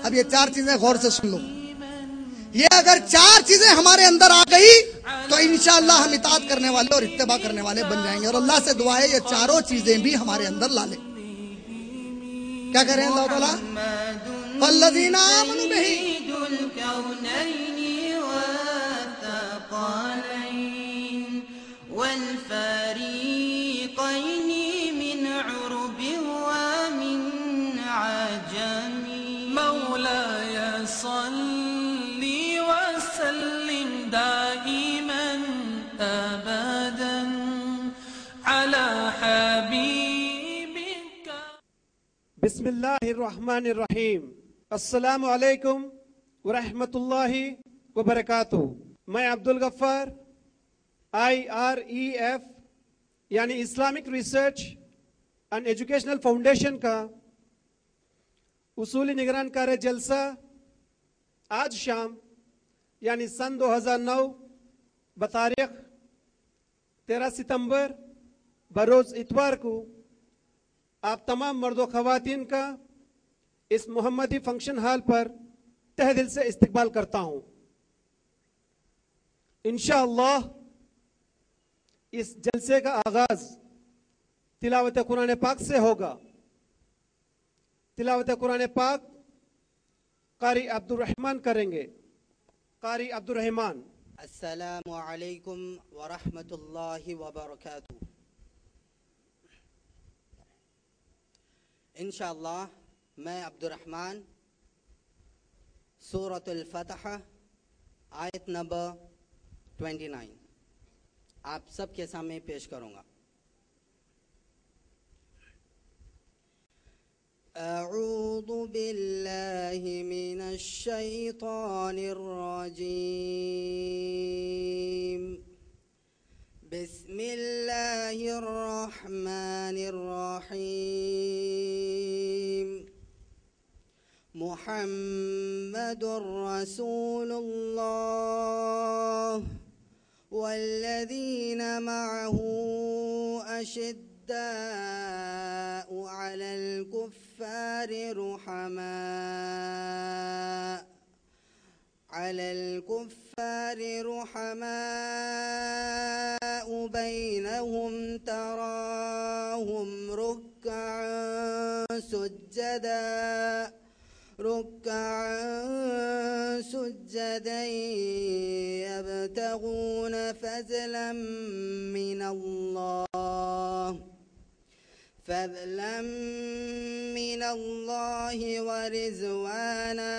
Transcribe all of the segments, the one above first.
اب یہ چار چیزیں غور سے سن لو. یہ اگر چار چیزیں ہمارے اندر آ گئی تو انشاءاللہ ہم اطاعت کرنے والے اور اتباع کرنے والے بن جائیں گے. اور اللہ سے دعا ہے یہ چاروں چیزیں بھی ہمارے اندر لا لیں. کیا کہہ رہے ہیں اللہ تعالیٰ؟ والذین آمنوا بہ والفريقين من عرب ومن عجم مولاي صل وسلم دائما أبدا على حبيبك. بسم اللہ الرحمن الرحیم. السلام علیکم ورحمۃ اللہ وبرکاتہ. میں عبدالغفار IREF یعنی Islamic research and educational foundation کا اصولی نگران کار جلسہ آج شام یعنی سن 2009 بتاریخ 13 ستمبر بروز اتوار کو آپ تمام مرد و خواتین کا اس محمدی فنکشن ہال پر تہ دل سے استقبال کرتا ہوں. انشاءاللہ اس جلسے کا آغاز تلاوت قرآن پاک سے ہوگا. تلاوت قرآن پاک قاری عبدالرحمن کریں گے. قاری عبدالرحمن. السلام علیکم ورحمۃ اللہ وبرکاتہ. انشاءاللہ میں عبدالرحمن سورۃ الفتح آیت نمبر 29 آپ سب کے سامنے پیش کروں گا. اعوذ باللہ من الشیطان الرجیم. بسم اللہ الرحمن الرحیم. محمد رسول اللہ والذین معه أشداء على الكفار رحماء بينهم تراهم ركعا سجدا يبتغون فضلا من الله ورضوانا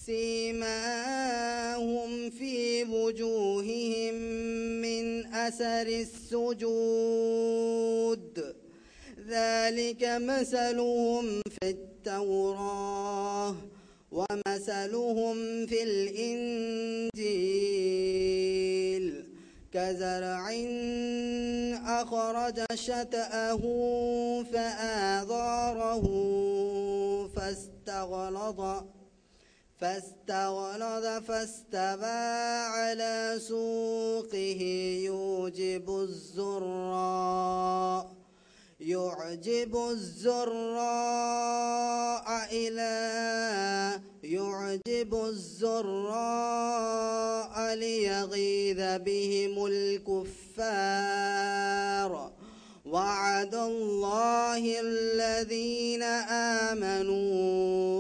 سيماهم في وجوههم من أثر السجود ذلك مثلهم في التوراة ومثلهم في الإنجيل كزرع أخرج شطأه فآزره فاستغلظ فاستوى على سوقه يعجب الزراء ليغيظ بهم الكفار. وعد الله الذين آمنوا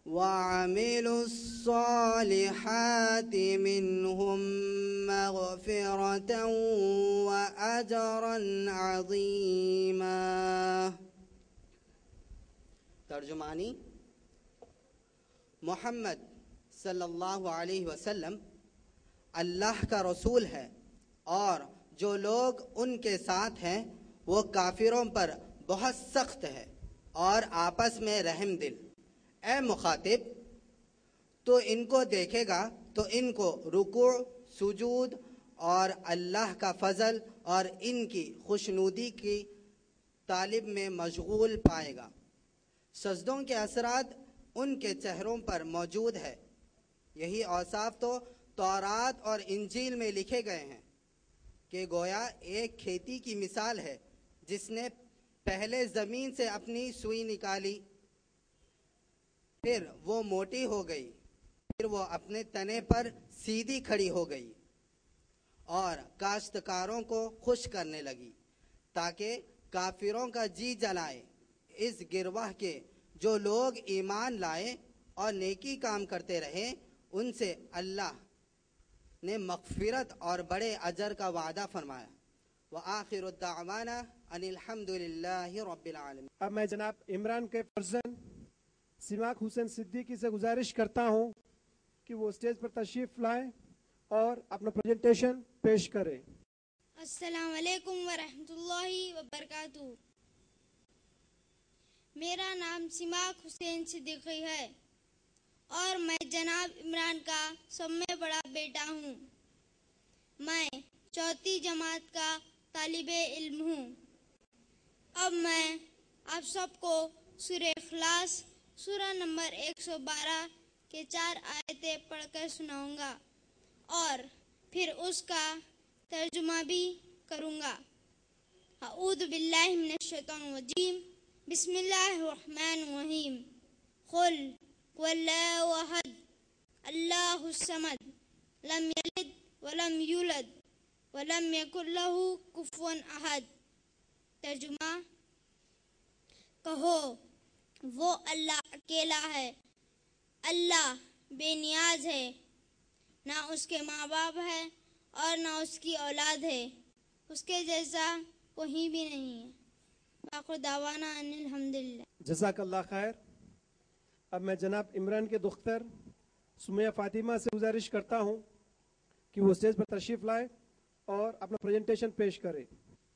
وعملوا الصالحات منهم مغفرة وأجرا عظيما. ترجمانی. محمد صلی اللہ علیہ وسلم اللہ کا رسول ہے اور جو لوگ ان کے ساتھ ہیں وہ کافروں پر بہت سخت ہے اور آپس میں رحم دل. اے مخاطب تو ان کو دیکھے گا تو ان کو رکوع سجود اور اللہ کا فضل اور ان کی خوشنودی کی طالب میں مشغول پائے گا. سجدوں کے اثرات ان کے چہروں پر موجود ہے. یہی اوصاف تو تورات اور انجیل میں لکھے گئے ہیں. کہ گویا ایک کھیتی کی مثال ہے جس نے پہلے زمین سے اپنی سوئی نکالی، پھر وہ موٹی ہو گئی، پھر وہ اپنے تنے پر سیدھی کھڑی ہو گئی اور کاشتکاروں کو خوش کرنے لگی تاکہ کافروں کا جی جلائے۔ اس گروہ کے جو لوگ ایمان لائے اور نیکی کام کرتے رہے ان سے اللہ نے مغفرت اور بڑے اجر کا وعدہ فرمایا۔ وآخر الدعوانا ان الحمد للہ رب العالمین۔ اب میں جناب عمران کے فرزند سماک حسین صدیقی سے گزارش کرتا ہوں کہ وہ اسٹیج پر تشریف لائیں اور اپنا پریزنٹیشن پیش کریں۔ السلام علیکم ورحمۃ اللہ وبرکاتہ۔ میرا نام سماک حسین صدیقی ہے اور میں جناب عمران کا سب میں بڑا بیٹا ہوں۔ میں چوتھی جماعت کا طالب علم ہوں۔ اب میں آپ سب کو سورہ اخلاص سورہ نمبر 112 کے 4 آیتیں پڑھ کر سناؤں گا اور پھر اس کا ترجمہ بھی کروں گا۔ اعوذ باللہ من الشیطان الرجیم، بسم اللہ الرحمن الرحیم۔ قل واللہ احد اللہ الصمد لم یلد ولم یولد ولم یکن لہ کفوا احد۔ ترجمہ، کہو وہ اللہ اکیلا ہے، اللہ بے نیاز ہے، نہ اس کے ماں باپ ہے اور نہ اس کی اولاد ہے، اس کے جیسا کوئی بھی نہیں ہے۔ باقر دعوانا ان الحمدللہ۔ جزاک اللہ خیر۔ اب میں جناب عمران کے دختر سمیہ فاطمہ سے گزارش کرتا ہوں کہ وہ اسٹیج پر تشریف لائے اور اپنا پریزنٹیشن پیش کرے۔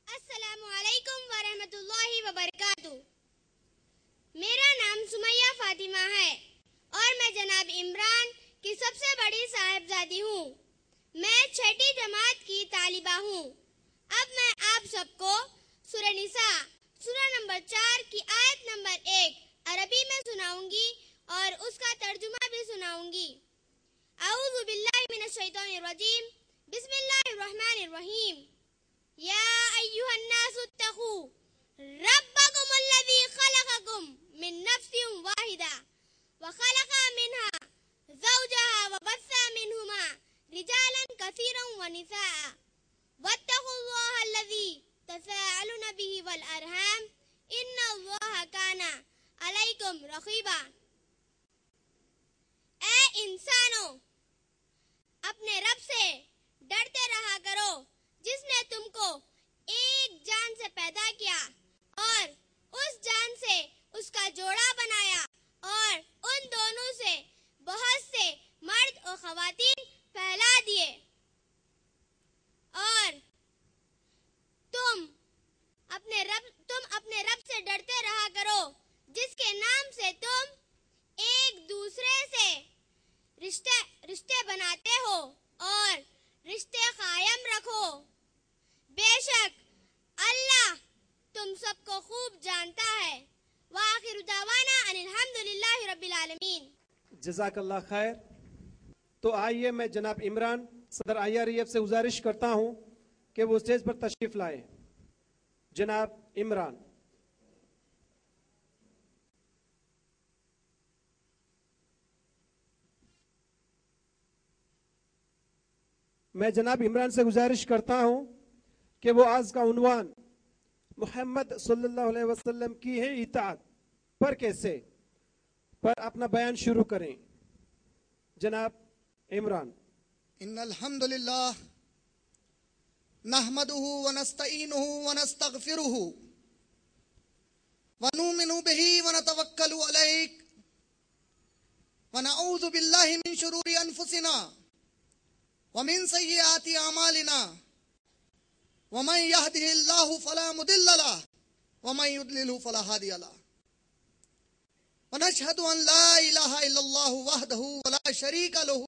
السلام علیکم ورحمۃ اللہ وبرکاتہ۔ میرا نام سمیہ فاطمہ ہے اور میں جناب عمران کی سب سے بڑی صاحبزادی ہوں۔ میں چھٹی جماعت کی طالبہ ہوں۔ اب میں آپ سب کو سورہ نساء سورہ نمبر 4 کی آیت نمبر 1 عربی میں سناؤں گی اور اس کا ترجمہ بھی سناؤں گی۔ اعوذ باللہ من الشیطان الرجیم، بسم اللہ الرحمن الرحیم۔ یا ایہا الناس اتقوا ربکم الذی خلقکم من نفس واحدہ وخلق منها زوجها وبث منهما رجالا كثيرا ونساء واتقوا الله الذي تساءلون به والأرحام إن الله كان عليكم رقيبا۔ اے انسانوں، اپنے رب سے ڈرتے رہا کرو جس نے تم کو ایک جان سے پیدا کیا اور اس جان سے اس کا جوڑا بنایا اور ان دونوں سے بہت سے مرد اور خواتین پھیلا دیے، اور تم اپنے رب سے ڈرتے رہا کرو جس کے نام سے تم ایک دوسرے سے رشتے بناتے ہو اور رشتے قائم رکھو۔ بے شک اللہ تم سب کو خوب جانتا ہے۔ وآخر دعوانا ان الحمدللہ رب العالمین۔ جزاک اللہ خیر۔ تو آئیے میں جناب عمران صدر IREF سے گزارش کرتا ہوں کہ وہ اسٹیج پر تشریف لائیں۔ جناب عمران۔ میں جناب عمران سے گزارش کرتا ہوں کہ وہ آج کا عنوان محمد صلی اللہ علیہ وسلم کی ہے اطاعت پر کیسے پر اپنا بیان شروع کریں۔ جناب عمران۔ ان الحمد للہ نحمده ونستعینه ونستغفره ونؤمن به ونتوکل علیہ ونعوذ باللہ من شرور انفسنا ومن سیئات اعمالنا ومن يهده الله فلا مضل له ومن يضلل فلا هادي له ونشهد ان لا اله الا الله وحده ولا شريك له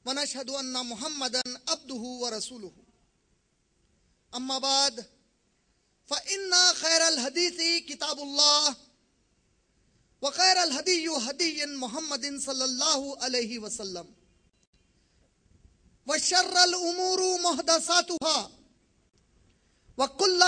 ونشهد ان محمدا عبده ورسوله اما بعد فان خير الحديث كتاب الله وخير الهدي هدي محمد صلى الله عليه وسلم وشر الامور محدثاتها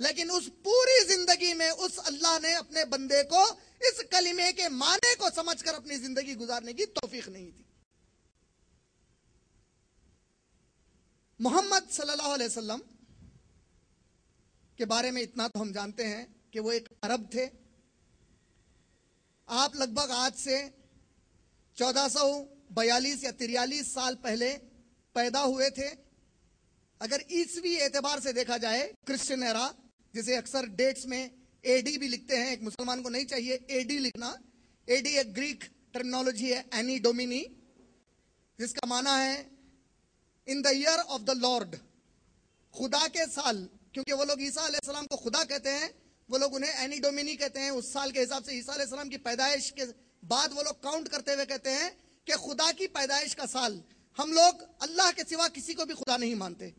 لیکن اس پوری زندگی میں اس اللہ نے اپنے بندے کو اس کلمے کے معنی کو سمجھ کر اپنی زندگی گزارنے کی توفیق نہیں دی. محمد صلی اللہ علیہ وسلم کے بارے میں اتنا تو ہم جانتے ہیں کہ وہ ایک عرب تھے. آپ لگ بھگ آج سے 1442 یا 43 سال پہلے پیدا ہوئے تھے. اگر عیسوی اعتبار سے دیکھا جائے کرسچن ایرا، جسے اکثر ڈیٹس میں اے ڈی بھی لکھتے ہیں، ایک مسلمان کو نہیں چاہیے اے ڈی لکھنا. اے ڈی ایک گریک ٹرمنالوجی ہے، اینی ڈومینی، جس کا معنی ہے ان دا ایئر آف دا لارڈ، خدا کے سال. کیونکہ وہ لوگ عیسیٰ علیہ السلام کو خدا کہتے ہیں، وہ لوگ انہیں اینی ڈومینی کہتے ہیں. اس سال کے حساب سے عیسیٰ علیہ السلام کی پیدائش کے بعد وہ لوگ کاؤنٹ کرتے ہوئے کہتے ہیں کہ خدا کی پیدائش کا سال. ہم لوگ اللہ کے سوا کسی کو بھی خدا نہیں مانتے،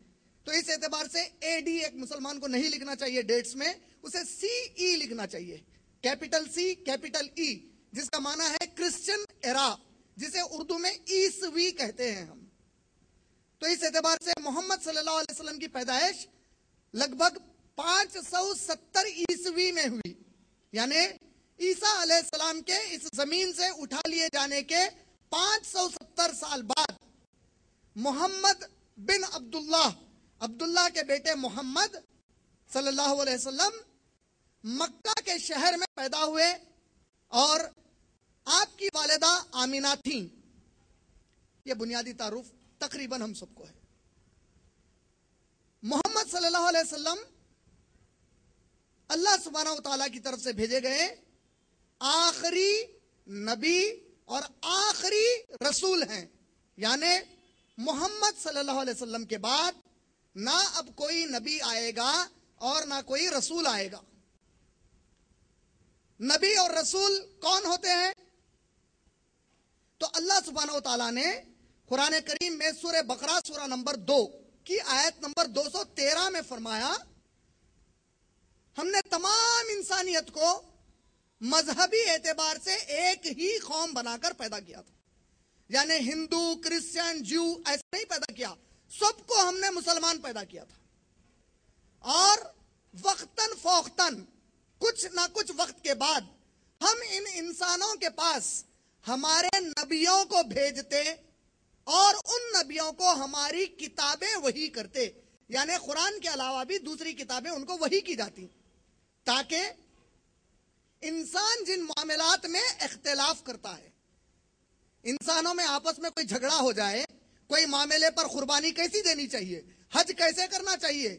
تو اس اعتبار سے اے ڈی ایک مسلمان کو نہیں لکھنا چاہیے ڈیٹس میں، اسے سی ای لکھنا چاہیے، کیپٹل سی کیپٹل ای، جس کا معنی ہے کرسچن ایرا، جسے اردو میں عیسوی کہتے ہیں ہم. تو اس اعتبار سے محمد صلی اللہ علیہ وسلم کی پیدائش لگ بھگ 570 عیسوی میں ہوئی. یعنی عیسیٰ علیہ السلام کے اس زمین سے اٹھا لیے جانے کے 570 سال بعد محمد بن عبداللہ کے بیٹے محمد صلی اللہ علیہ وسلم مکہ کے شہر میں پیدا ہوئے، اور آپ کی والدہ آمینہ تھیں. یہ بنیادی تعارف تقریباً ہم سب کو ہے. محمد صلی اللہ علیہ وسلم اللہ سبحانہ و تعالیٰ کی طرف سے بھیجے گئے آخری نبی اور آخری رسول ہیں. یعنی محمد صلی اللہ علیہ وسلم کے بعد نہ اب کوئی نبی آئے گا اور نہ کوئی رسول آئے گا. نبی اور رسول کون ہوتے ہیں؟ تو اللہ سبحانہ و تعالیٰ نے قرآن کریم میں سورہ بقرہ سورہ نمبر 2 کی آیت نمبر 213 میں فرمایا، ہم نے تمام انسانیت کو مذہبی اعتبار سے ایک ہی قوم بنا کر پیدا کیا تھا. یعنی ہندو، کرسچن، جو ایسے نہیں پیدا کیا، سب کو ہم نے مسلمان پیدا کیا تھا. اور وقتاً فوقتاً کچھ نہ کچھ وقت کے بعد ہم ان انسانوں کے پاس ہمارے نبیوں کو بھیجتے اور ان نبیوں کو ہماری کتابیں وحی کرتے. یعنی قرآن کے علاوہ بھی دوسری کتابیں ان کو وحی کی جاتی، تاکہ انسان جن معاملات میں اختلاف کرتا ہے، انسانوں میں آپس میں کوئی جھگڑا ہو جائے، کوئی معاملے پر قربانی کیسی دینی چاہیے، حج کیسے کرنا چاہیے،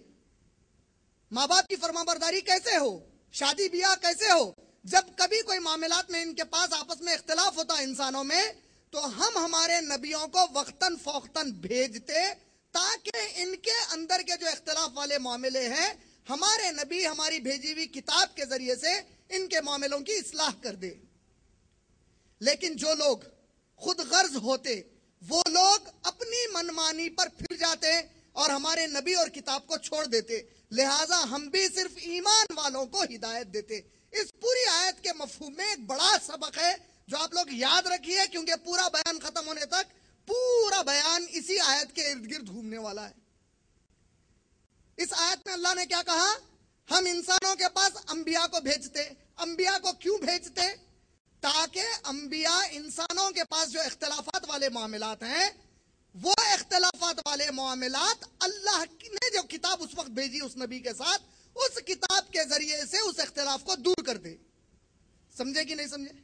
ماں باپ کی فرمانبرداری کیسے ہو، شادی بیاہ کیسے ہو، جب کبھی کوئی معاملات میں ان کے پاس آپس میں اختلاف ہوتا ہے انسانوں میں، تو ہم ہمارے نبیوں کو وقتاً فوقتاً بھیجتے تاکہ ان کے اندر کے جو اختلاف والے معاملے ہیں ہمارے نبی ہماری بھیجی ہوئی کتاب کے ذریعے سے ان کے معاملوں کی اصلاح کر دے. لیکن جو لوگ خود غرض ہوتے وہ لوگ اپنی منمانی پر پھر جاتے اور ہمارے نبی اور کتاب کو چھوڑ دیتے. لہٰذا ہم بھی صرف ایمان والوں کو ہدایت دیتے. اس پوری آیت کے مفہوم میں ایک بڑا سبق ہے جو آپ لوگ یاد رکھیے، کیونکہ پورا بیان ختم ہونے تک پورا بیان اسی آیت کے ارد گرد گھومنے والا ہے. اس آیت میں اللہ نے کیا کہا؟ ہم انسانوں کے پاس انبیاء کو بھیجتے. انبیاء کو کیوں بھیجتے؟ تاکہ انبیاء انسانوں کے پاس جو اختلافات والے معاملات ہیں، وہ اختلافات والے معاملات اللہ نے جو کتاب اس وقت بھیجی اس نبی کے ساتھ، اس کتاب کے ذریعے سے اس اختلاف کو دور کر دے. سمجھے کہ نہیں سمجھے؟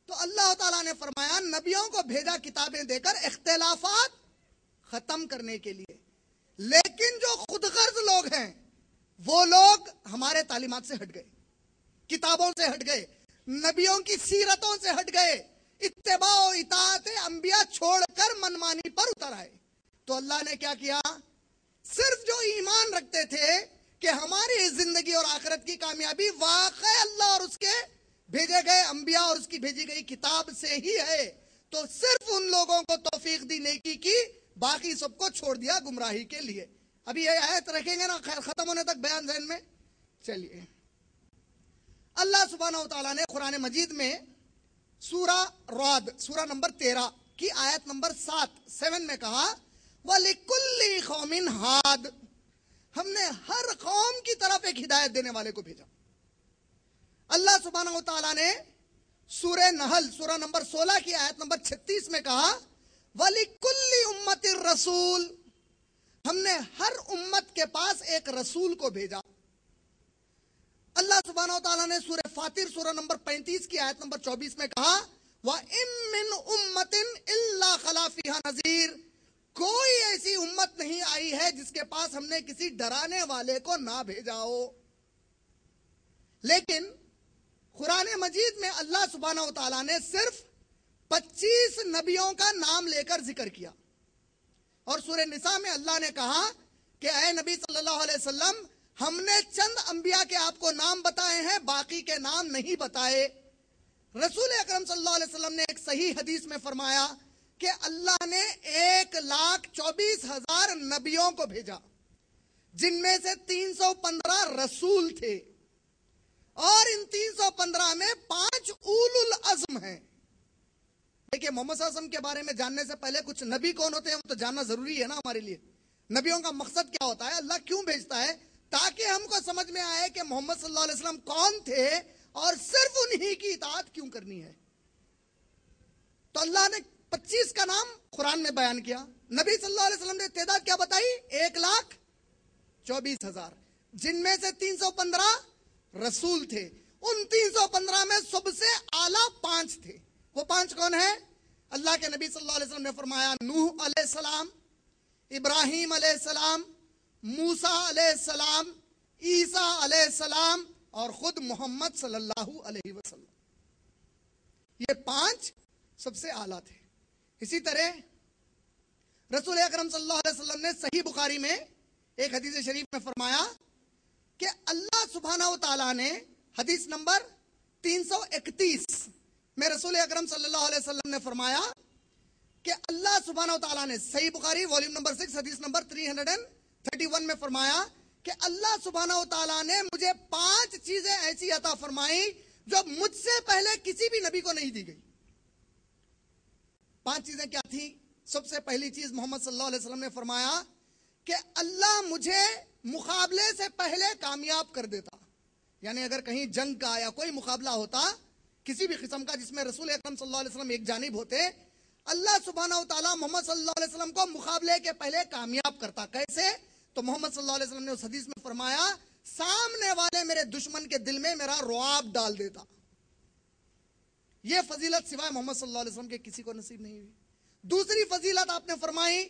تو اللہ تعالیٰ نے فرمایا نبیوں کو بھیجا کتابیں دے کر اختلافات ختم کرنے کے لیے. لیکن جو خود غرض لوگ ہیں وہ لوگ ہمارے تعلیمات سے ہٹ گئے، کتابوں سے ہٹ گئے، نبیوں کی سیرتوں سے ہٹ گئے، اتباع و اطاعت انبیاء چھوڑ کر منمانی پر اتر آئے. تو اللہ نے کیا کیا؟ صرف جو ایمان رکھتے تھے کہ ہماری زندگی اور آخرت کی کامیابی واقع اللہ اور اس کے بھیجے گئے انبیاء اور اس کی بھیجی گئی کتاب سے ہی ہے، تو صرف ان لوگوں کو توفیق دی نیکی کی، باقی سب کو چھوڑ دیا گمراہی کے لیے. ابھی یہ آیت رکھیں گے نا ختم ہونے تک بیان ذہن میں. چلیے، اللہ سبحانہ و تعالیٰ نے قرآن مجید میں سورہ رعد سورہ نمبر 13 کی آیت نمبر 7 میں کہا وَلِكُلِّ قَوْمٍ هَادٍ، ہم نے ہر قوم کی طرف ایک ہدایت دینے والے کو بھیجا. اللہ سبحانہ و تعالیٰ نے سورہ نحل سورہ نمبر 16 کی آیت نمبر 36 میں کہا وَلِكُلِّ أُمَّةٍ رَسُولٌ، ہم نے ہر امت کے پاس ایک رسول کو بھیجا. اللہ سبحانہ و تعالیٰ نے سورہ فاطر سورہ نمبر 35 کی آیت نمبر 24 میں کہا وَإِن مِّنْ أُمَّةٍ إِلَّا خَلَا فِيهَا نَذِيرٌ، کوئی ایسی امت نہیں آئی ہے جس کے پاس ہم نے کسی ڈرانے والے کو نہ بھیجا ہو. لیکن قرآن مجید میں اللہ سبحانہ و تعالیٰ نے صرف 25 نبیوں کا نام لے کر ذکر کیا، اور سورہ نساء میں اللہ نے کہا کہ اے نبی صلی اللہ علیہ وسلم، ہم نے چند انبیاء کے آپ کو نام بتائے ہیں، باقی کے نام نہیں بتائے. رسول اکرم صلی اللہ علیہ وسلم نے ایک صحیح حدیث میں فرمایا کہ اللہ نے 1,24,000 نبیوں کو بھیجا، جن میں سے 315 رسول تھے، اور ان 315 میں 5 اولو العزم ہیں. دیکھیں، محمد صلی اللہ علیہ وسلم کے بارے میں جاننے سے پہلے کچھ نبی کون ہوتے ہیں وہ تو جاننا ضروری ہے نا ہمارے لیے. نبیوں کا مقصد کیا ہوتا ہے، اللہ کیوں بھیجتا ہے، تاکہ ہم کو سمجھ میں آئے کہ محمد صلی اللہ علیہ وسلم کون تھے اور صرف انہی کی اطاعت کیوں کرنی ہے. تو اللہ نے 25 کا نام قرآن میں بیان کیا. نبی صلی اللہ علیہ وسلم نے تعداد کیا بتائی، 1,24,000، جن میں سے 315 رسول تھے. ان 315 میں سب سے اعلیٰ 5 تھے. وہ 5 کون ہیں؟ اللہ کے نبی صلی اللہ علیہ وسلم نے فرمایا نوح علیہ السلام، ابراہیم علیہ السلام، موسیٰ علیہ السلام، عیسیٰ علیہ السلام، اور خود محمد صلی اللہ علیہ وسلم. یہ 5 سب سے اعلیٰ تھے. اسی طرح رسول اکرم صلی اللہ علیہ وسلم نے صحیح بخاری میں ایک حدیث شریف میں فرمایا کہ اللہ سبحانہ و تعالیٰ نے حدیث نمبر 331 میں رسول اکرم صلی اللہ علیہ وسلم نے فرمایا کہ اللہ سبحانہ و تعالیٰ نے صحیح بخاری والیوم نمبر 6 حدیث نمبر 331 میں فرمایا کہ اللہ سبحانہ و تعالیٰ نے مجھے 5 چیزیں ایسی عطا فرمائی جو مجھ سے پہلے کسی بھی نبی کو نہیں دی گئی. 5 چیزیں کیا تھیں؟ سب سے پہلی چیز محمد صلی اللہ علیہ وسلم نے فرمایا کہ اللہ مجھے مقابلے سے پہلے کامیاب کر دیتا. یعنی اگر کہیں جنگ کا یا کوئی مقابلہ ہوتا کسی بھی قسم کا جس میں رسول اکرم صلی اللہ علیہ وسلم ایک جانب ہوتے، اللہ سبحانہ و تعالیٰ محمد صلی اللہ علیہ وسلم کو مقابلے کے پہلے کامیاب کرتا. کیسے؟ تو محمد صلی اللہ علیہ وسلم نے اس حدیث میں فرمایا سامنے والے میرے دشمن کے دل میں میرا رعب ڈال دیتا. یہ فضیلت سوائے محمد صلی اللہ علیہ وسلم کے کسی کو نصیب نہیں ہوئی. دوسری فضیلت آپ نے فرمائی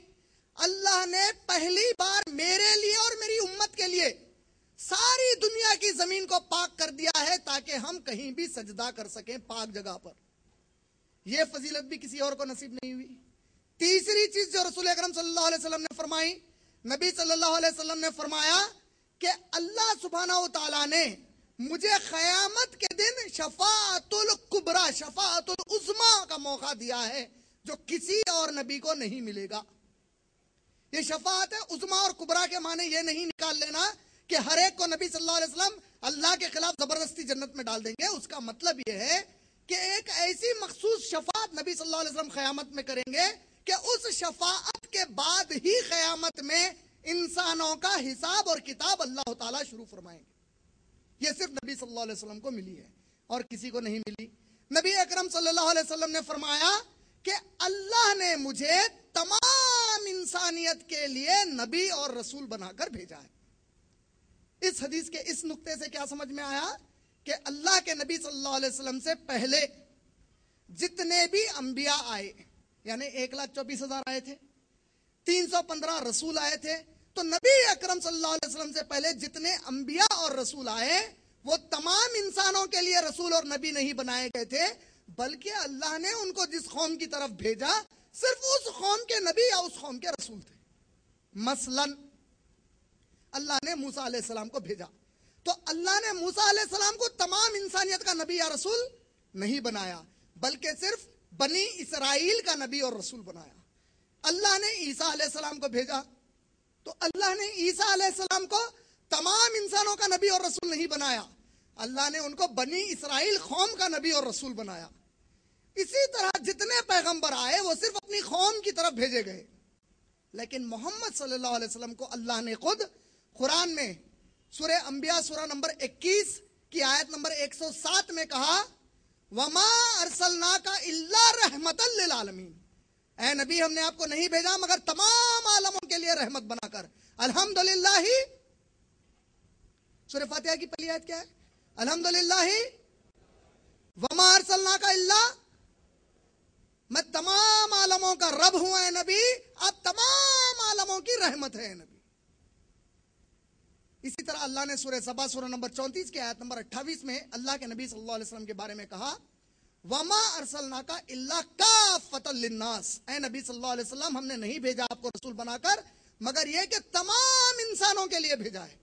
اللہ نے پہلی بار میرے لیے اور میری امت کے لیے ساری دنیا کی زمین کو پاک کر دیا ہے تاکہ ہم کہیں بھی سجدہ کر سکیں پاک جگہ پر. یہ فضیلت بھی کسی اور کو نصیب نہیں ہوئی. تیسری چیز جو رسول اکرم صلی اللہ علیہ وسلم نے فرمائی، نبی صلی اللہ علیہ وسلم نے فرمایا کہ اللہ سبحانہ و تعالیٰ نے مجھے قیامت کے دن شفاعت الکبریٰ، شفاعت العظمیٰ کا موقع دیا ہے جو کسی اور نبی کو نہیں ملے گا. یہ شفاعت عظمیٰ اور کبریٰ کے معنی یہ نہیں نکال لینا کہ ہر ایک کو نبی صلی اللہ علیہ وسلم اللہ کے خلاف زبردستی جنت میں ڈال دیں گے. اس کا مطلب یہ ہے کہ ایک ایسی مخصوص شفاعت نبی صلی اللہ علیہ وسلم قیامت میں کریں گے کہ اس شفاعت کے بعد ہی قیامت میں انسانوں کا حساب اور کتاب اللہ تعالیٰ شروع فرمائیں گے. یہ صرف نبی صلی اللہ علیہ وسلم کو ملی ہے اور کسی کو نہیں ملی. نبی اکرم صلی اللہ علیہ وسلم نے فرمایا کہ اللہ نے مجھے تمام انسانیت کے لیے نبی اور رسول بنا کر بھیجا ہے. اس حدیث کے اس نقطے سے کیا سمجھ میں آیا کہ اللہ کے نبی صلی اللہ علیہ وسلم سے پہلے جتنے بھی انبیاء آئے، یعنی 1,24,000 آئے تھے، 315 رسول آئے تھے، تو نبی اکرم صلی اللہ علیہ وسلم سے پہلے جتنے انبیاء اور رسول آئے وہ تمام انسانوں کے لیے رسول اور نبی نہیں بنائے گئے تھے، بلکہ اللہ نے ان کو جس قوم کی طرف بھیجا صرف اس قوم کے نبی یا اس قوم کے رسول تھے. مثلا اللہ نے موسیٰ علیہ السلام کو بھیجا تو اللہ نے موسیٰ علیہ السلام کو تمام انسانیت کا نبی یا رسول نہیں بنایا بلکہ صرف بنی اسرائیل کا نبی اور رسول بنایا. اللہ نے عیسیٰ علیہ السلام کو بھیجا تو اللہ نے عیسیٰ علیہ السلام کو تمام انسانوں کا نبی اور رسول نہیں بنایا، اللہ نے ان کو بنی اسرائیل قوم کا نبی اور رسول بنایا. اسی طرح جتنے پیغمبر آئے وہ صرف اپنی قوم کی طرف بھیجے گئے، لیکن محمد صلی اللہ علیہ وسلم کو اللہ نے خود قرآن میں سورہ انبیاء سورہ نمبر 21 کی آیت نمبر 107 میں کہا وَمَا أَرْسَلْنَاكَ إِلَّا رَحْمَةً لِّلْعَالَمِينَ، اے نبی ہم نے آپ کو نہیں بھیجا مگر تمام عالموں کے لیے رحمت بنا کر۔ الحمدللہ، سورہ فاتحہ کی پہلی آیت کیا ہے؟ الحمدللہ وَمَا أَرْسَلْنَاكَ إِلَّا، میں تمام عالموں کا رب ہوں اے نبی، آپ تمام عالموں کی رحمت ہے اے نبی۔ اسی طرح اللہ نے سورہ سبا سورہ نمبر 34 کی آیت نمبر 28 میں اللہ کے نبی صلی اللہ علیہ وسلم کے بارے میں کہا وَمَا أَرْسَلْنَاكَ إِلَّا كَافَّةً لِلنَّاسِ، اے نبی صلی اللہ علیہ وسلم ہم نے نہیں بھیجا آپ کو رسول بنا کر مگر یہ کہ تمام انسانوں کے لیے بھیجا ہے،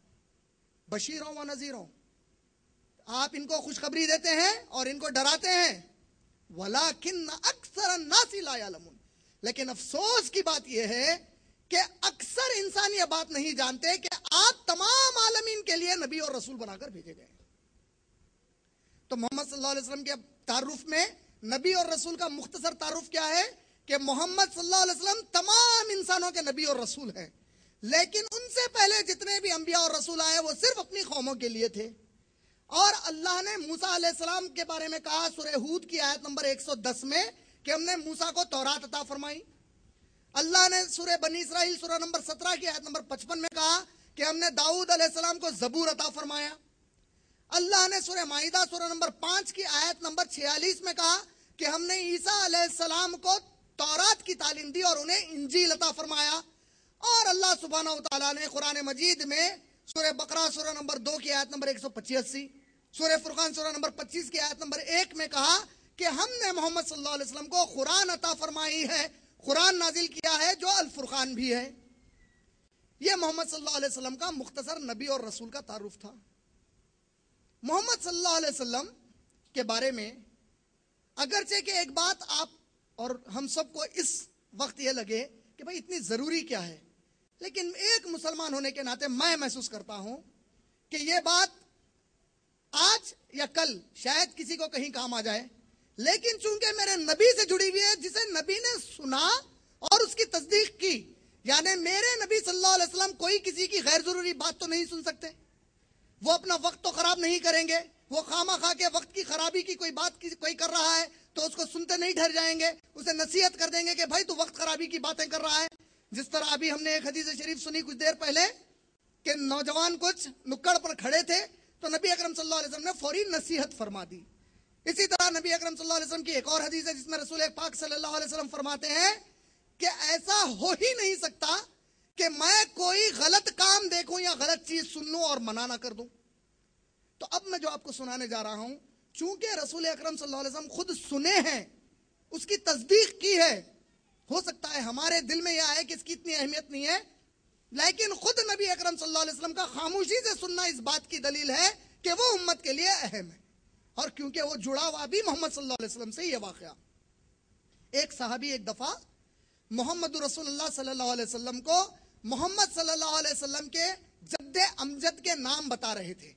بشیروں و نذیروں، آپ ان کو خوشخبری دیتے ہیں اور ان کو ڈراتے ہیں۔ وَلَكِنَّ أَكْثَرَ النَّاسِ لَا يَعْلَمُونَ، لیکن افسوس کی بات یہ ہے کہ اکثر انسان یہ بات نہیں جانتے کہ آپ تمام عالمین کے لیے نبی اور رسول بنا کر بھیجے گئے۔ تو محمد صلی اللہ علیہ وسلم کے تعارف میں نبی اور رسول کا مختصر تعارف کیا ہے کہ محمد صلی اللہ علیہ وسلم تمام انسانوں کے نبی اور رسول ہیں، لیکن ان سے پہلے جتنے بھی انبیاء اور رسول آئے وہ صرف اپنی قوموں کے لیے تھے۔ اور اللہ نے موسیٰ علیہ السلام کے بارے میں کہا سورہ ہود کی آیت نمبر 110 میں کہ ہم نے موسیٰ کو تورات عطا فرمائی۔ اللہ نے سورہ بنی اسرائیل سورہ نمبر 17 کی آیت نمبر 55 میں کہا کہ ہم نے داؤد علیہ السلام کو زبور عطا فرمایا۔ اللہ نے سورہ مائدہ سورہ نمبر 5 کی آیت نمبر 46 میں کہا کہ ہم نے عیسیٰ علیہ السلام کو تورات کی تعلیم دی اور انہیں انجیل عطا فرمایا۔ اور اللہ سبحانہ و تعالیٰ نے قرآن مجید میں سورہ بقرہ سورہ نمبر 2 کی آیت نمبر 185، سورہ فرقان سورہ نمبر 25 کی آیت نمبر 1 میں کہا کہ ہم نے محمد صلی اللہ علیہ وسلم کو قرآن عطا فرمائی ہے، قرآن نازل کیا ہے جو الفرقان بھی ہے۔ یہ محمد صلی اللہ علیہ وسلم کا مختصر نبی اور رسول کا تعارف تھا۔ محمد صلی اللہ علیہ وسلم کے بارے میں اگرچہ کہ ایک بات آپ اور ہم سب کو اس وقت یہ لگے کہ بھائی اتنی ضروری کیا ہے، لیکن ایک مسلمان ہونے کے ناطے میں محسوس کرتا ہوں کہ یہ بات آج یا کل شاید کسی کو کہیں کام آ جائے، لیکن چونکہ میرے نبی سے جڑی ہوئی ہے جسے نبی نے سنا اور اس کی تصدیق کی، یعنی میرے نبی صلی اللہ علیہ وسلم کوئی کسی کی غیر ضروری بات تو نہیں سن سکتے، وہ اپنا وقت تو خراب نہیں کریں گے، وہ خواہ خواہ کے وقت کی خرابی کی کوئی بات کوئی کر رہا ہے تو اس کو سنتے نہیں ٹھہر جائیں گے، اسے نصیحت کر دیں گے کہ بھائی تو وقت خرابی کی باتیں کر رہا ہے۔ جس طرح ابھی ہم نے ایک حدیث شریف سنی کچھ دیر پہلے کہ نوجوان کچھ نکڑ پر کھڑے تھے تو نبی اکرم صلی اللہ علیہ وسلم نے فوری نصیحت فرما دی۔ اسی طرح نبی اکرم صلی اللہ علیہ وسلم کی ایک اور حدیث ہے جس میں رسول پاک صلی اللہ علیہ وسلم فرماتے ہیں کہ ایسا ہو ہی نہیں سکتا کہ میں کوئی غلط کام دیکھوں یا غلط چیز سن لوں اور منع نہ کر دوں۔ تو اب میں جو آپ کو سنانے جا رہا ہوں، چونکہ رسول اکرم صلی اللہ علیہ وسلم خود سنے ہیں، اس کی تصدیق کی ہے، ہو سکتا ہے ہمارے دل میں یہ آئے کہ اس کی اتنی اہمیت نہیں ہے، لیکن خود نبی اکرم صلی اللہ علیہ وسلم کا خاموشی سے سننا اس بات کی دلیل ہے کہ وہ امت کے لیے اہم ہے، اور کیونکہ وہ جڑا ہوا بھی محمد صلی اللہ علیہ وسلم سے یہ واقعہ۔ ایک صحابی ایک دفعہ محمد رسول اللہ صلی اللہ علیہ وسلم کو محمد صلی اللہ علیہ وسلم کے جد امجد کے نام بتا رہے تھے۔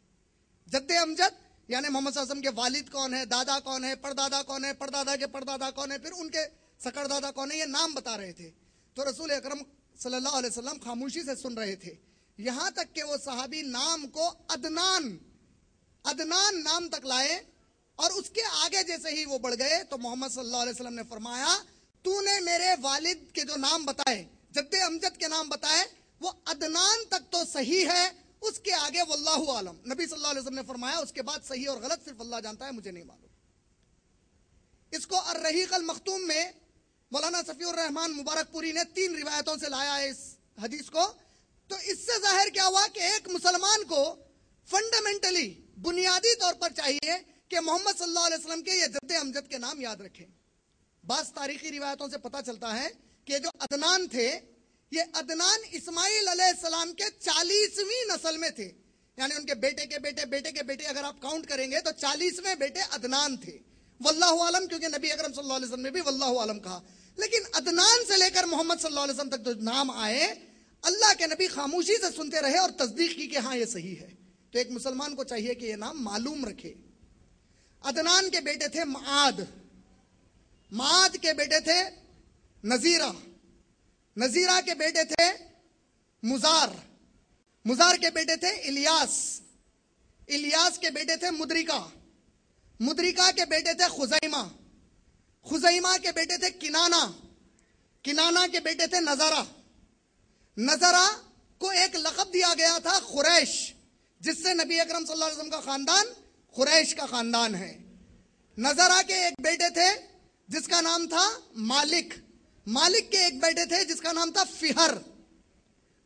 جد امجد یعنی محمد صلی اللہ علیہ وسلم کے والد کون ہے، دادا کون ہے، پردادا کون ہے، پردادا کے پردادا کون ہے، پھر ان کے سکڑ دادا کون ہے، یہ نام بتا رہے تھے۔ تو رسول اکرم صلی اللہ علیہ وسلم خاموشی سے سن رہے تھے، یہاں تک کہ وہ صحابی نام کو عدنان نام تک لائے، اور اس کے آگے جیسے ہی وہ بڑھ گئے تو محمد صلی اللہ علیہ وسلم نے فرمایا تو نے میرے والد کے جو نام بتائے، جد امجد کے نام بتائے، وہ عدنان تک تو صحیح ہے، اس کے آگے واللہ عالم۔ نبی صلی اللہ علیہ وسلم نے فرمایا اس کے بعد صحیح اور غلط صرف اللہ جانتا ہے، مجھے نہیں معلوم۔ اس کو الرحیق المختوم میں مولانا صفی الرحمان مبارک پوری نے 3 روایتوں سے لایا ہے اس حدیث کو۔ تو اس سے ظاہر کیا ہوا کہ ایک مسلمان کو فنڈامنٹلی بنیادی طور پر چاہیے کہ محمد صلی اللہ علیہ وسلم کے یہ جد امجد کے نام یاد رکھیں۔ بعض تاریخی روایتوں سے پتہ چلتا ہے کہ جو عدنان تھے، یہ عدنان اسماعیل علیہ السلام کے 40ویں نسل میں تھے، یعنی ان کے بیٹے کے بیٹے بیٹے کے بیٹے اگر آپ کاؤنٹ کریں گے تو 40ویں بیٹے عدنان تھے۔ واللہ عالم، کیونکہ نبی اکرم صلی اللہ علیہ وسلم نے بھی واللہ عالم کہا، لیکن عدنان سے لے کر محمد صلی اللہ علیہ وسلم تک جو نام آئے، اللہ کے نبی خاموشی سے سنتے رہے اور تصدیق کی کہ ہاں یہ صحیح ہے۔ تو ایک مسلمان کو چاہیے کہ یہ نام معلوم رکھے۔ عدنان کے بیٹے تھے معاد، معاد کے بیٹے تھے نذیرہ، نذیرہ کے بیٹے تھے مزار، مزار کے بیٹے تھے الیاس، الیاس کے بیٹے تھے مدرکہ، مدرکہ کے بیٹے تھے خزیمہ، خزیمہ کے بیٹے تھے کنانہ، کنانہ کے بیٹے تھے نظرہ، نظرہ کو ایک لقب دیا گیا تھا قریش، جس سے نبی اکرم صلی اللہ علیہ وسلم کا خاندان قریش کا خاندان ہے۔ نظرہ کے ایک بیٹے تھے جس کا نام تھا مالک، مالک کے ایک بیٹے تھے جس کا نام تھا فہر۔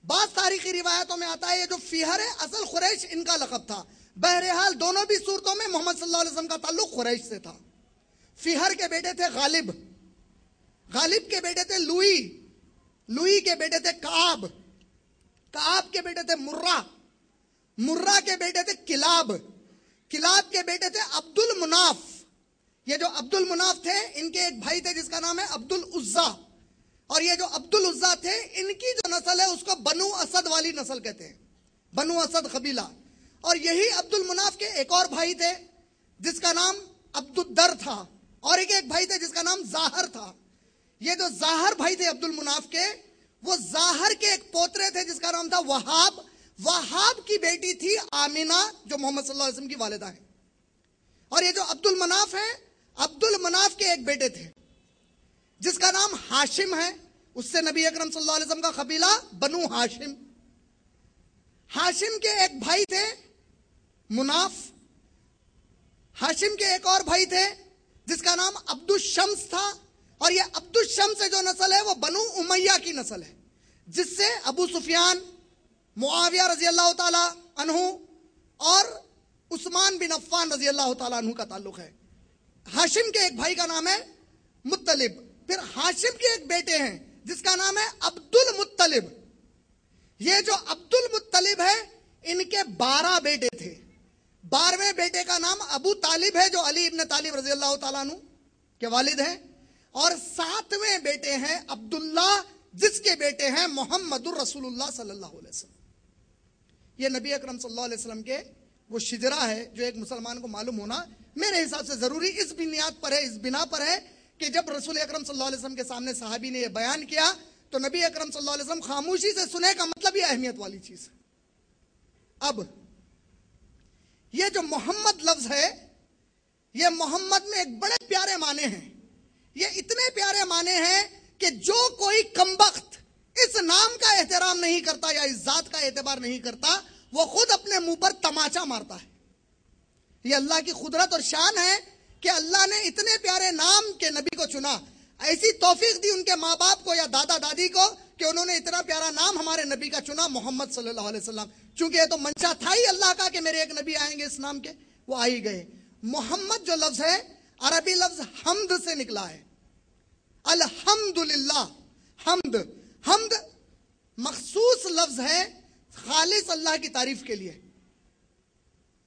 بعض تاریخی روایتوں میں آتا ہے یہ جو فہر ہے اصل قریش ان کا لقب تھا۔ بہرحال دونوں بھی صورتوں میں محمد صلی اللہ علیہ وسلم کا تعلق قریش سے تھا۔ فہر کے بیٹے تھے غالب، غالب کے بیٹے تھے لوئی، لوئی کے بیٹے تھے کعب، کعب کے بیٹے تھے مرہ، مرہ کے بیٹے تھے کلاب، کلاب کے بیٹے تھے عبد المناف۔ یہ جو عبد المناف تھے ان کے ایک بھائی تھے جس کا نام ہے عبد العزا، اور یہ جو عبد العزا تھے ان کی جو نسل ہے اس کو بنو اسد والی نسل کہتے ہیں، بنو اسد قبیلہ۔ اور یہی عبد المناف کے ایک اور بھائی تھے جس کا نام عبد الدر تھا، اور ایک بھائی تھے جس کا نام ظاہر تھا۔ یہ جو ظاہر بھائی تھے عبد المناف کے، وہ ظاہر کے ایک پوترے تھے جس کا نام تھا وہاب، وہاب کی بیٹی تھی آمینہ جو محمد صلی اللہ علیہ وسلم کی والدہ ہے۔ اور یہ جو عبد المناف ہے، عبد المناف کے ایک بیٹے تھے جس کا نام ہاشم ہے، اس سے نبی اکرم صلی اللہ علیہ وسلم کا قبیلہ بنو ہاشم۔ ہاشم کے ایک بھائی تھے مناف، ہاشم کے ایک اور بھائی تھے جس کا نام عبد الشمس تھا، اور یہ عبد الشمس سے جو نسل ہے وہ بنو امیہ کی نسل ہے، جس سے ابو سفیان، معاویہ رضی اللہ تعالی عنہ اور عثمان بن عفان رضی اللہ تعالی عنہ کا تعلق ہے۔ ہاشم کے ایک بھائی کا نام ہے مطلب، پھر ہاشم کے ایک بیٹے ہیں جس کا نام ہے عبد المطلب۔ یہ جو عبد المطلب ہے ان کے 12 بیٹے تھے، 12ویں بیٹے کا نام ابو طالب ہے جو علی ابن طالب رضی اللہ تعالیٰ عنہ کے والد ہیں، اور 7ویں بیٹے ہیں عبداللہ جس کے بیٹے ہیں محمد الرسول اللہ صلی اللہ علیہ وسلم۔ یہ نبی اکرم صلی اللہ علیہ وسلم کے وہ شجرہ ہے جو ایک مسلمان کو معلوم ہونا میرے حساب سے ضروری اس بنیاد پر ہے، اس بنا پر ہے کہ جب رسول اکرم صلی اللہ علیہ وسلم کے سامنے صحابی نے یہ بیان کیا تو نبی اکرم صلی اللہ علیہ وسلم خاموشی سے سنے کا مطلب یہ اہمیت والی چیز ہے۔ اب یہ جو محمد لفظ ہے، یہ محمد میں ایک بڑے پیارے معنی ہیں، یہ اتنے پیارے معنی ہیں کہ جو کوئی کمبخت اس نام کا احترام نہیں کرتا یا اس ذات کا اعتبار نہیں کرتا وہ خود اپنے منہ پر تماچا مارتا ہے۔ یہ اللہ کی قدرت اور شان ہے کہ اللہ نے اتنے پیارے نام کے نبی کو چنا، ایسی توفیق دی ان کے ماں باپ کو یا دادا دادی کو کہ انہوں نے اتنا پیارا نام ہمارے نبی کا چنا، محمد صلی اللہ علیہ وسلم۔ چونکہ یہ تو منشا تھا ہی اللہ کا کہ میرے ایک نبی آئیں گے اس نام کے، وہ آ ہی گئے۔ محمد جو لفظ ہے عربی لفظ حمد سے نکلا ہے، الحمدللہ، حمد، حمد مخصوص لفظ ہے خالص اللہ کی تعریف کے لیے۔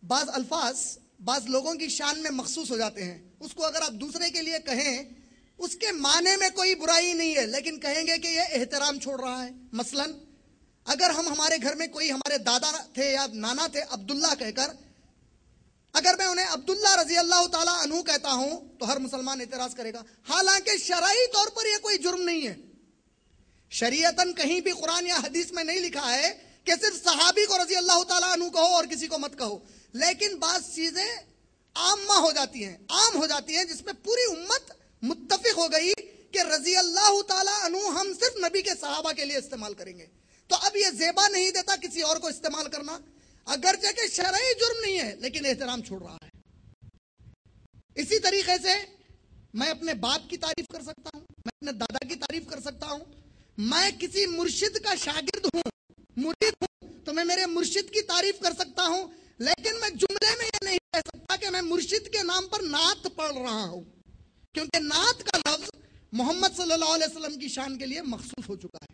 بعض الفاظ بعض لوگوں کی شان میں مخصوص ہو جاتے ہیں، اس کو اگر آپ دوسرے کے لیے کہیں اس کے معنی میں کوئی برائی نہیں ہے، لیکن کہیں گے کہ یہ احترام چھوڑ رہا ہے۔ مثلا اگر ہم ہمارے گھر میں کوئی ہمارے دادا تھے یا نانا تھے عبداللہ کہہ کر، اگر میں انہیں عبداللہ رضی اللہ تعالیٰ عنہ کہتا ہوں تو ہر مسلمان اعتراض کرے گا، حالانکہ شرعی طور پر یہ کوئی جرم نہیں ہے۔ شریعتاً کہیں بھی قرآن یا حدیث میں نہیں لکھا ہے کہ صرف صحابی کو رضی اللہ تعالیٰ عنہ کہو اور کسی کو مت کہو، لیکن بعض چیزیں عامہ ہو جاتی ہیں، عام ہو جاتی ہیں، جس میں پوری امت متفق ہو گئی کہ رضی اللہ تعالیٰ عنہ ہم صرف نبی کے صحابہ کے لیے استعمال کریں گے، تو اب یہ زیبا نہیں دیتا کسی اور کو استعمال کرنا، اگرچہ کہ شرعی جرم نہیں ہے لیکن احترام چھوڑ رہا ہے۔ اسی طریقے سے میں اپنے باپ کی تعریف کر سکتا ہوں، میں اپنے دادا کی تعریف کر سکتا ہوں، میں کسی مرشد کا شاگرد ہوں، مرید ہوں، تو میں میرے مرشد کی تعریف کر سکتا ہوں، لیکن میں جملے میں یہ نہیں کہہ سکتا کہ میں مرشد کے نام پر نعت پڑھ رہا ہوں، کیونکہ نعت کا لفظ محمد صلی اللہ علیہ وسلم کی شان کے لیے مخصوص ہو چکا ہے،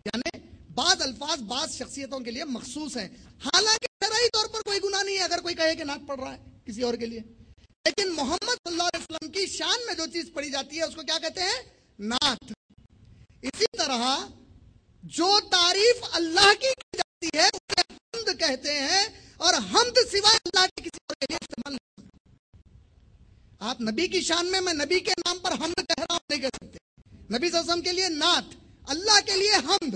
یعنی بعض الفاظ بعض شخصیتوں کے لیے مخصوص ہیں، حالانکہ شرعی طور پر کوئی گناہ نہیں ہے اگر کوئی کہے کہ نعت پڑھ رہا ہے کسی اور کے لیے، لیکن محمد صلی اللہ علیہ وسلم کی شان میں جو چیز پڑھی جاتی ہے اس کو کیا کہتے ہیں؟ نعت۔ اسی طرح جو تعریف اللہ کی جاتی ہے اسے حمد کہتے ہیں، اور حمد سوائے اللہ کے کسی اور کے لیے استعمال نہیں کرتے۔ آپ نبی کی شان میں نبی کے نام پر حمد کہہ رہا ہوں نہیں کہہ سکتے، نبی صلی اللہ علیہ وسلم کے لیے نعت، اللہ کے لیے حمد۔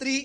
3,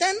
10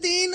3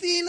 3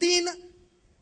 3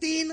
3,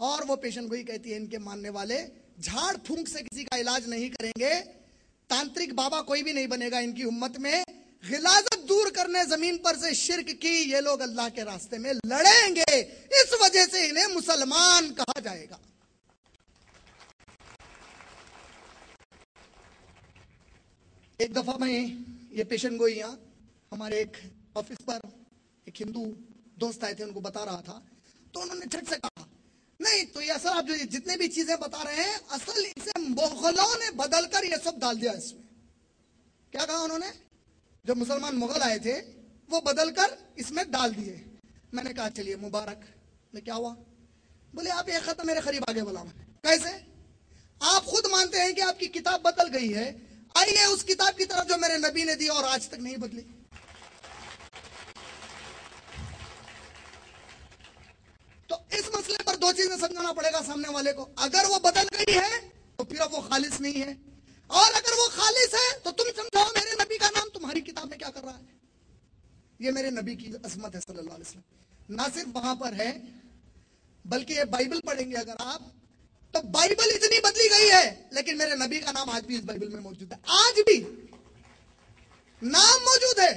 اور وہ پیشن گوئی کہتی ہے ان کے ماننے والے جھاڑ پھونک سے کسی کا علاج نہیں کریں گے, تانترک بابا کوئی بھی نہیں بنے گا ان کی امت میں, غلاظت دور کرنے زمین پر سے شرک کی, یہ لوگ اللہ کے راستے میں لڑیں گے, اس وجہ سے انہیں مسلمان کہا جائے گا. ایک دفعہ میں یہ پیشن گوئیاں ہمارے ایک آفس پر ایک ہندو دوست آئے تھے, ان کو بتا رہا تھا, تو انہوں نے جھٹ سے کہا نہیں تو یہ اصل آپ جو جتنے بھی چیزیں بتا رہے ہیں اصل اسے مغلوں نے بدل کر یہ سب ڈال دیا اس میں. کیا کہا انہوں نے؟ جو مسلمان مغل آئے تھے وہ بدل کر اس میں ڈال دیے. میں نے کہا چلیے مبارک. میں کیا ہوا؟ بولے آپ ایک خط میرے قریب آگے بلاؤ. کیسے؟ آپ خود مانتے ہیں کہ آپ کی کتاب بدل گئی ہے, آئیے اس کتاب کی طرف جو میرے نبی نے دی اور آج تک نہیں بدلی. تو اس مسئلے پر دو چیزیں سمجھانا پڑے گا سامنے والے کو. اگر وہ بدل گئی ہے تو پھر اب وہ خالص نہیں ہے, اور اگر وہ خالص ہے تو تم سمجھاؤ میرے نبی کا نام تمہاری کتاب میں کیا کر رہا ہے. یہ میرے نبی کی عظمت ہے صلی اللہ علیہ وسلم. نہ صرف وہاں پر ہے بلکہ یہ بائبل پڑھیں گے اگر آپ تو بائبل اتنی بدلی گئی ہے لیکن میرے نبی کا نام آج بھی اس بائبل میں موجود ہے. آج بھی نام موجود ہے.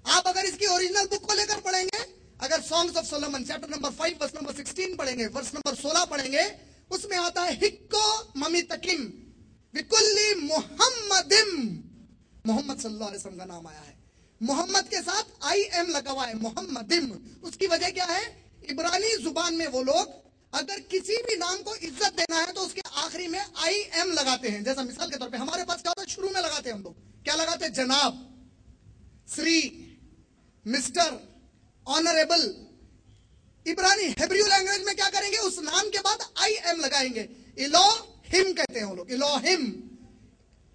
آپ اگر اس کی اوریجنل بک کو لے کر پڑھیں گے, اگر Songs of Solomon chapter number 5 verse number 16 پڑھیں گے, ورس نمبر 16 پڑھیں گے, اس میں آتا ہے ہکو ممی تکم بکلی محمدم. محمد صلی اللہ علیہ وسلم کا نام آیا ہے, محمد کے ساتھ آئی ایم لگا ہوا ہے, محمدم. اس کی وجہ کیا ہے؟ عبرانی زبان میں وہ لوگ اگر کسی بھی نام کو عزت دینا ہے تو اس کے آخری میں آئی ایم لگاتے ہیں. جیسا مثال کے طور پہ ہمارے پاس کیا ہوتا ہے, شروع میں لگاتے ہیں ہم لوگ, کیا لگاتے ہیں؟ جناب, سری, مسٹر, آنریبل. عبرانی ہیبریو لینگویج میں کیا کریں گے؟ اس نام کے بعد آئی ایم لگائیں گے. الوہم کہتے ہیں وہ لوگ, الوہم.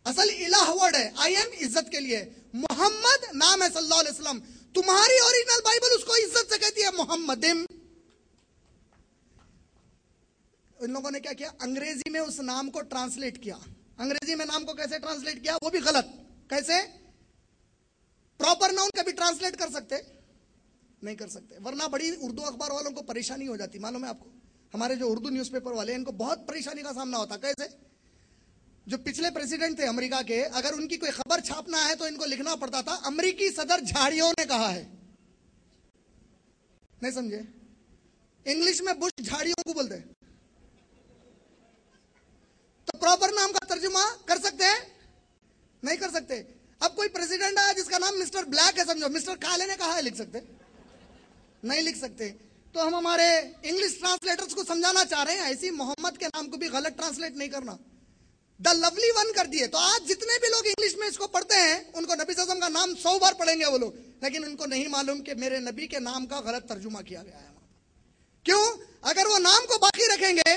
اصل الہ ورڈ ہے, آئی ایم عزت کے لیے. محمد نام ہے صلی اللہ علیہ وسلم. تمہاری اوریجنل بائبل اس کو عزت سے کہتی ہے محمدم. ان لوگوں نے کیا کیا؟ انگریزی میں اس نام کو ٹرانسلیٹ کیا. انگریزی میں نام کو کیسے ٹرانسلیٹ کیا؟ وہ بھی غلط. کیسے؟ پراپر ناؤن کبھی ٹرانسلیٹ کر سکتے نہیں کر سکتے, ورنہ بڑی اردو اخبار والوں کو پریشانی ہو جاتی. معلوم ہے آپ کو, ہمارے جو اردو نیوز پیپر والے ہیں ان کو بہت پریشانی کا سامنا ہوتا. کیسے؟ جو پچھلے پریزیڈنٹ تھے امریکہ کے, اگر ان کی کوئی خبر چھاپنا ہے تو ان کو لکھنا پڑتا تھا امریکی صدر جھاڑیوں نے کہا ہے. نہیں سمجھے؟ انگلش میں بش جھاڑیوں کو بولتے. تو پراپر نام کا ترجمہ کر سکتے ہیں؟ نہیں کر سکتے. اب کوئی پریزیڈنٹ آیا جس کا نام مسٹر بلیک ہے, سمجھو مسٹر کالے نے کہا ہے, لکھ سکتے؟ نہیں لکھ سکتے. تو ہم ہمارے انگلش ٹرانسلیٹرز کو سمجھانا چاہ رہے ہیں ایسی محمد کے نام کو بھی غلط ٹرانسلیٹ نہیں کرنا. دا لولی ون کر دیے. تو آج جتنے بھی لوگ انگلش میں اس کو پڑھتے ہیں ان کو نبی صلی اللہ علیہ وسلم کا نام 100 بار پڑھیں گے وہ لوگ, لیکن ان کو نہیں معلوم کہ میرے نبی کے نام کا غلط ترجمہ کیا گیا ہے. کیوں؟ اگر وہ نام کو باقی رکھیں گے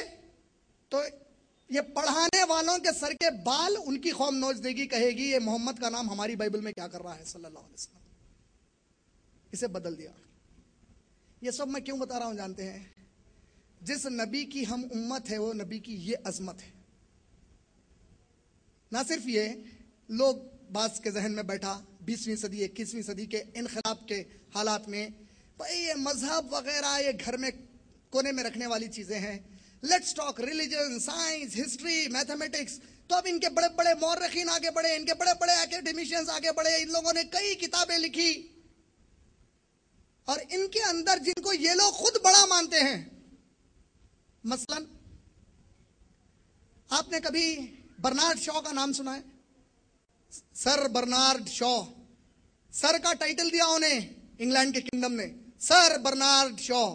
تو یہ پڑھانے والوں کے سر کے بال ان کی قوم نوچ دے گی, کہے گی یہ محمد کا نام ہماری بائبل میں کیا کر رہا ہے صلی اللہ علیہ وسلم. اسے بدل دیا. یہ سب میں کیوں بتا رہا ہوں جانتے ہیں؟ جس نبی کی ہم امت ہے وہ نبی کی یہ عظمت ہے. نہ صرف یہ, لوگ بعض کے ذہن میں بیٹھا 20ویں صدی 21ویں صدی کے انقلاب کے حالات میں, بھائی یہ مذہب وغیرہ یہ گھر میں کونے میں رکھنے والی چیزیں ہیں, let's talk religion, science, history, mathematics. تو اب ان کے بڑے بڑے مورخین آگے بڑھے, ان کے بڑے بڑے اکیڈمیشینز آگے بڑھے, ان لوگوں نے کئی کتابیں لکھی, اور ان کے اندر جن کو یہ لوگ خود بڑا مانتے ہیں, مثلا آپ نے کبھی برنارڈ شاہ کا نام سنا ہے؟ سر برنارڈ شاہ. سر کا ٹائٹل دیا انہیں انگلینڈ کے کنگڈم نے, سر برنارڈ شاہ.